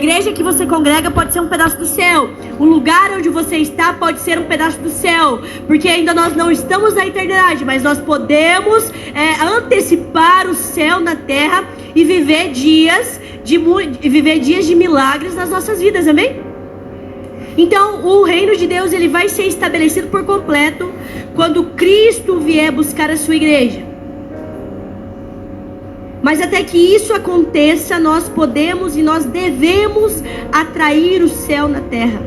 igreja que você congrega pode ser um pedaço do céu. O lugar onde você está pode ser um pedaço do céu. Porque ainda nós não estamos na eternidade, mas nós podemos antecipar o céu na terra e viver dias de milagres nas nossas vidas, amém? Então o reino de Deus ele vai ser estabelecido por completo quando Cristo vier buscar a sua igreja. Mas até que isso aconteça, nós podemos e nós devemos atrair o céu na terra.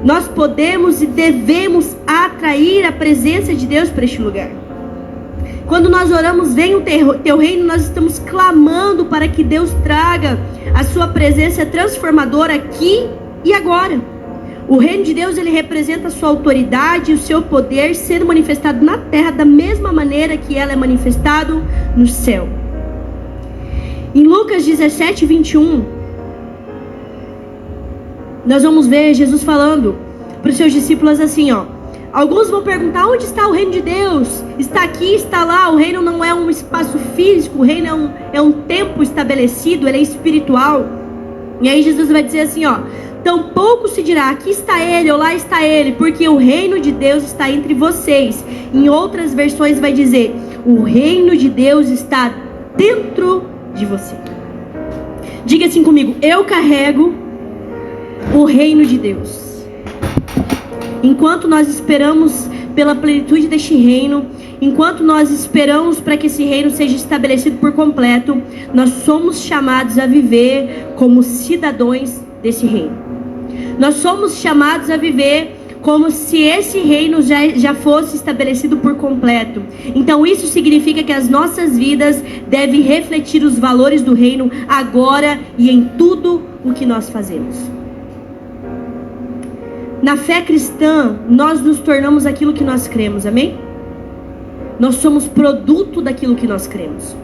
Nós podemos e devemos atrair a presença de Deus para este lugar. Quando nós oramos, vem o teu reino, nós estamos clamando para que Deus traga a sua presença transformadora aqui e agora. O reino de Deus, ele representa a sua autoridade e o seu poder sendo manifestado na terra da mesma maneira que ela é manifestado no céu. Em Lucas 17, 21, nós vamos ver Jesus falando para os seus discípulos assim, ó. Alguns vão perguntar, onde está o reino de Deus? Está aqui, está lá. O reino não é um espaço físico, o reino é um tempo estabelecido, ele é espiritual. E aí Jesus vai dizer assim, ó. Tampouco se dirá, aqui está ele ou lá está ele, porque o reino de Deus está entre vocês. Em outras versões vai dizer, o reino de Deus está dentro de você. Diga assim comigo, eu carrego o reino de Deus. Enquanto nós esperamos pela plenitude deste reino, enquanto nós esperamos para que esse reino seja estabelecido por completo, nós somos chamados a viver como cidadãos desse reino. Nós somos chamados a viver como se esse reino já fosse estabelecido por completo. Então isso significa que as nossas vidas devem refletir os valores do reino agora e em tudo o que nós fazemos. Na fé cristã, nós nos tornamos aquilo que nós cremos, amém? Nós somos produto daquilo que nós cremos.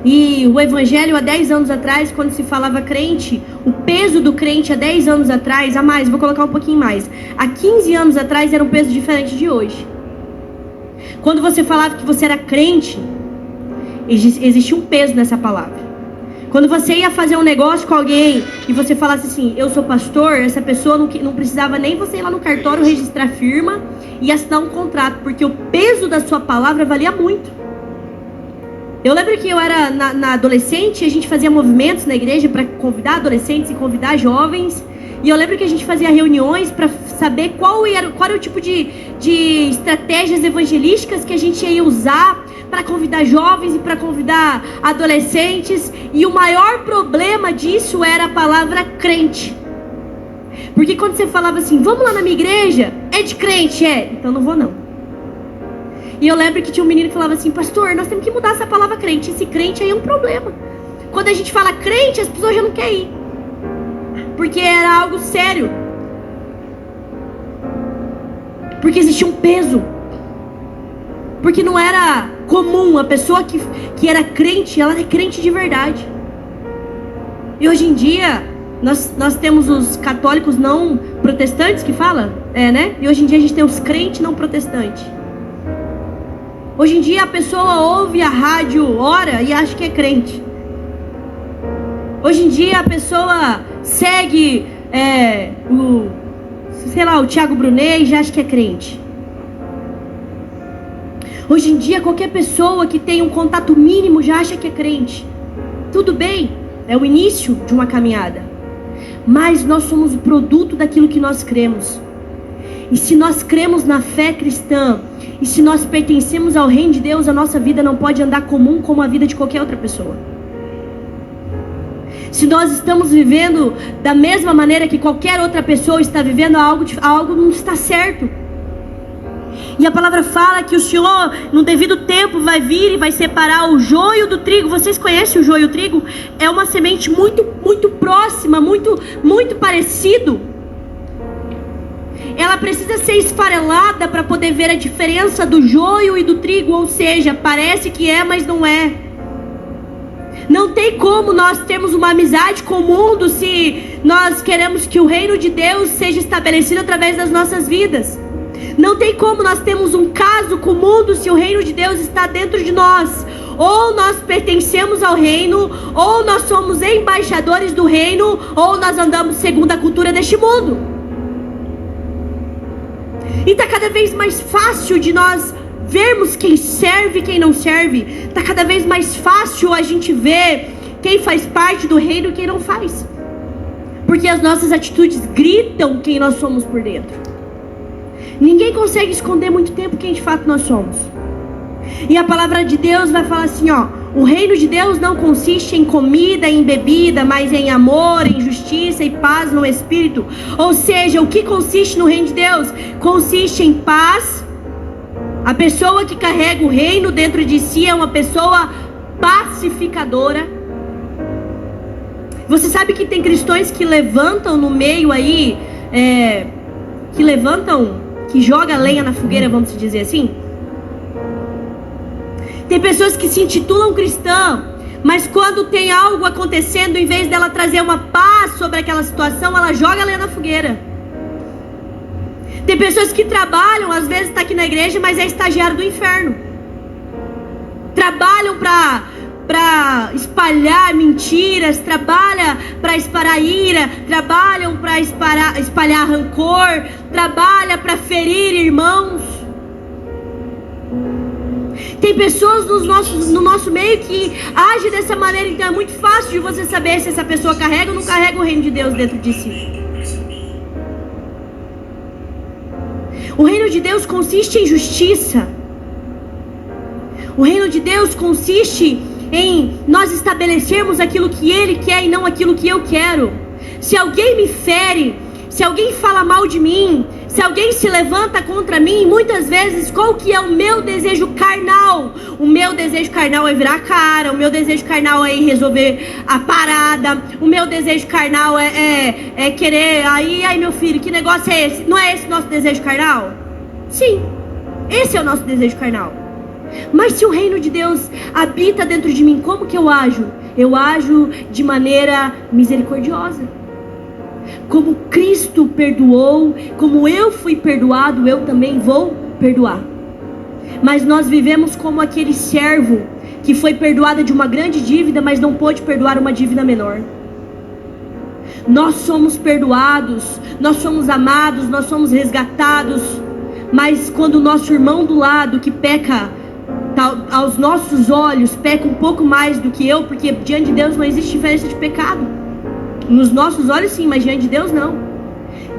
E o evangelho há 10 anos atrás, quando se falava crente, o peso do crente há 10 anos atrás, vou colocar um pouquinho mais. Há 15 anos atrás era um peso diferente de hoje. Quando você falava que você era crente, existia um peso nessa palavra. Quando você ia fazer um negócio com alguém e você falasse assim, eu sou pastor, essa pessoa não precisava nem você ir lá no cartório registrar firma e assinar um contrato, porque o peso da sua palavra valia muito. Eu lembro que eu era na adolescente, a gente fazia movimentos na igreja para convidar adolescentes e convidar jovens. E eu lembro que a gente fazia reuniões para saber qual era o tipo de estratégias evangelísticas que a gente ia usar para convidar jovens e para convidar adolescentes. E o maior problema disso era a palavra crente. Porque quando você falava assim, vamos lá na minha igreja, é de crente, então não vou não. E eu lembro que tinha um menino que falava assim, pastor, nós temos que mudar essa palavra crente. Esse crente aí é um problema. Quando a gente fala crente, as pessoas já não querem ir. Porque era algo sério. Porque existia um peso. Porque não era comum. A pessoa que era crente, ela é crente de verdade. E hoje em dia, nós temos os católicos não protestantes que fala, né? E hoje em dia a gente tem os crentes não protestantes. Hoje em dia a pessoa ouve a rádio, ora e acha que é crente. Hoje em dia a pessoa segue o Thiago Brunet e já acha que é crente. Hoje em dia qualquer pessoa que tem um contato mínimo já acha que é crente. Tudo bem, é o início de uma caminhada. Mas nós somos o produto daquilo que nós cremos. E se nós cremos na fé cristã, e se nós pertencemos ao reino de Deus, a nossa vida não pode andar comum como a vida de qualquer outra pessoa. Se nós estamos vivendo da mesma maneira que qualquer outra pessoa está vivendo, algo não está certo. E a palavra fala que o Senhor, no devido tempo, vai vir e vai separar o joio do trigo. Vocês conhecem o joio e o trigo? É uma semente muito, muito próxima, muito, muito parecido. Ela precisa ser esfarelada para poder ver a diferença do joio e do trigo. Ou seja, parece que é, mas não é. Não tem como nós termos uma amizade com o mundo se nós queremos que o reino de Deus seja estabelecido através das nossas vidas. Não tem como nós termos um caso com o mundo se o reino de Deus está dentro de nós. ou nós pertencemos ao reino, ou nós somos embaixadores do reino, ou nós andamos segundo a cultura deste mundo. E está cada vez mais fácil de nós vermos quem serve e quem não serve. Está cada vez mais fácil a gente ver quem faz parte do reino e quem não faz. Porque as nossas atitudes gritam quem nós somos por dentro. Ninguém consegue esconder muito tempo quem de fato nós somos. E a palavra de Deus vai falar assim, ó: o reino de Deus não consiste em comida, em bebida, mas em amor, em justiça e paz no Espírito. Ou seja, o que consiste no reino de Deus? Consiste em paz. A pessoa que carrega o reino dentro de si é uma pessoa pacificadora. Você sabe que tem cristãos que levantam no meio aí, que joga lenha na fogueira, vamos dizer assim? Tem pessoas que se intitulam cristã, mas quando tem algo acontecendo, em vez dela trazer uma paz sobre aquela situação, ela joga lenha na fogueira. Tem pessoas que trabalham, às vezes está aqui na igreja, mas é estagiário do inferno. Trabalham para espalhar mentiras, trabalham para espalhar ira, trabalham para espalhar rancor, trabalham para ferir irmãos. Tem pessoas no nosso meio que agem dessa maneira, então é muito fácil de você saber se essa pessoa carrega ou não carrega o reino de Deus dentro de si. O reino de Deus consiste em justiça. O reino de Deus consiste em nós estabelecermos aquilo que Ele quer e não aquilo que eu quero. Se alguém me fere, se alguém fala mal de mim, se alguém se levanta contra mim, muitas vezes, qual que é o meu desejo carnal? O meu desejo carnal é virar a cara, o meu desejo carnal é ir resolver a parada, o meu desejo carnal é querer, aí meu filho, que negócio é esse? Não é esse nosso desejo carnal? Sim, esse é o nosso desejo carnal. Mas se o reino de Deus habita dentro de mim, como que eu ajo? Eu ajo de maneira misericordiosa. Como Cristo perdoou, como eu fui perdoado, eu também vou perdoar. Mas nós vivemos como aquele servo que foi perdoado de uma grande dívida, mas não pôde perdoar uma dívida menor. Nós somos perdoados, nós somos amados, nós somos resgatados. Mas quando o nosso irmão do lado que peca, aos nossos olhos, peca um pouco mais do que eu, porque diante de Deus não existe diferença de pecado. Nos nossos olhos sim, mas diante de Deus não.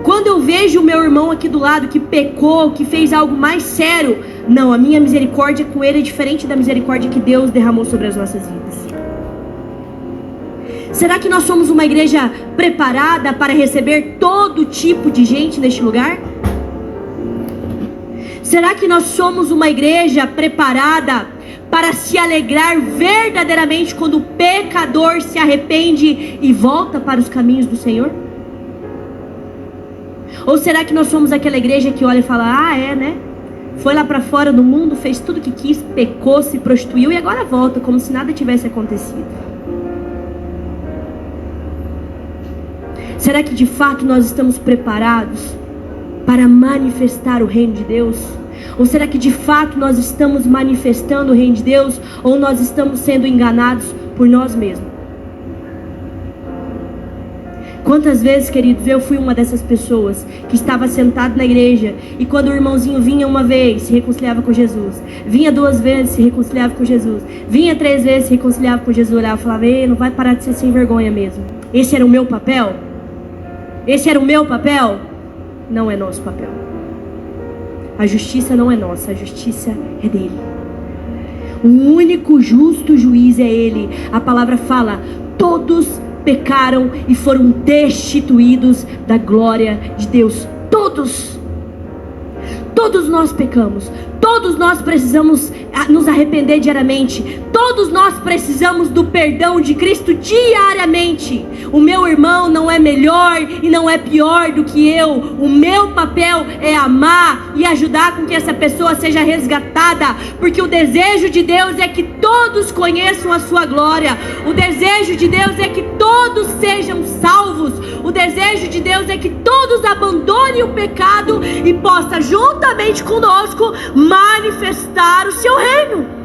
Quando eu vejo o meu irmão aqui do lado que pecou, que fez algo mais sério, não, a minha misericórdia com ele é diferente da misericórdia que Deus derramou sobre as nossas vidas. Será que nós somos uma igreja preparada para receber todo tipo de gente neste lugar? Será que nós somos uma igreja preparada para se alegrar verdadeiramente quando o pecador se arrepende e volta para os caminhos do Senhor? Ou será que nós somos aquela igreja que olha e fala, né? Foi lá para fora do mundo, fez tudo que quis, pecou, se prostituiu e agora volta como se nada tivesse acontecido? Será que de fato nós estamos preparados para manifestar o reino de Deus? Ou será que de fato nós estamos manifestando o reino de Deus? Ou nós estamos sendo enganados por nós mesmos? Quantas vezes, queridos, eu fui uma dessas pessoas que estava sentado na igreja e quando o irmãozinho vinha uma vez, se reconciliava com Jesus, vinha 2 vezes, se reconciliava com Jesus, vinha 3 vezes, se reconciliava com Jesus, olhava e falava, não vai parar de ser sem vergonha mesmo. Esse era o meu papel? Esse era o meu papel? Não é nosso papel. A justiça não é nossa, a justiça é dele. O único justo juiz é ele. A palavra fala, todos pecaram e foram destituídos da glória de Deus. Todos nós pecamos. Todos nós precisamos nos arrepender diariamente. Todos nós precisamos do perdão de Cristo diariamente. O meu irmão não é melhor e não é pior do que eu. O meu papel é amar e ajudar com que essa pessoa seja resgatada. Porque o desejo de Deus é que todos conheçam a sua glória. O desejo de Deus é que todos sejam salvos. O desejo de Deus é que todos abandonem o pecado e possam juntamente conosco manifestar o seu reino.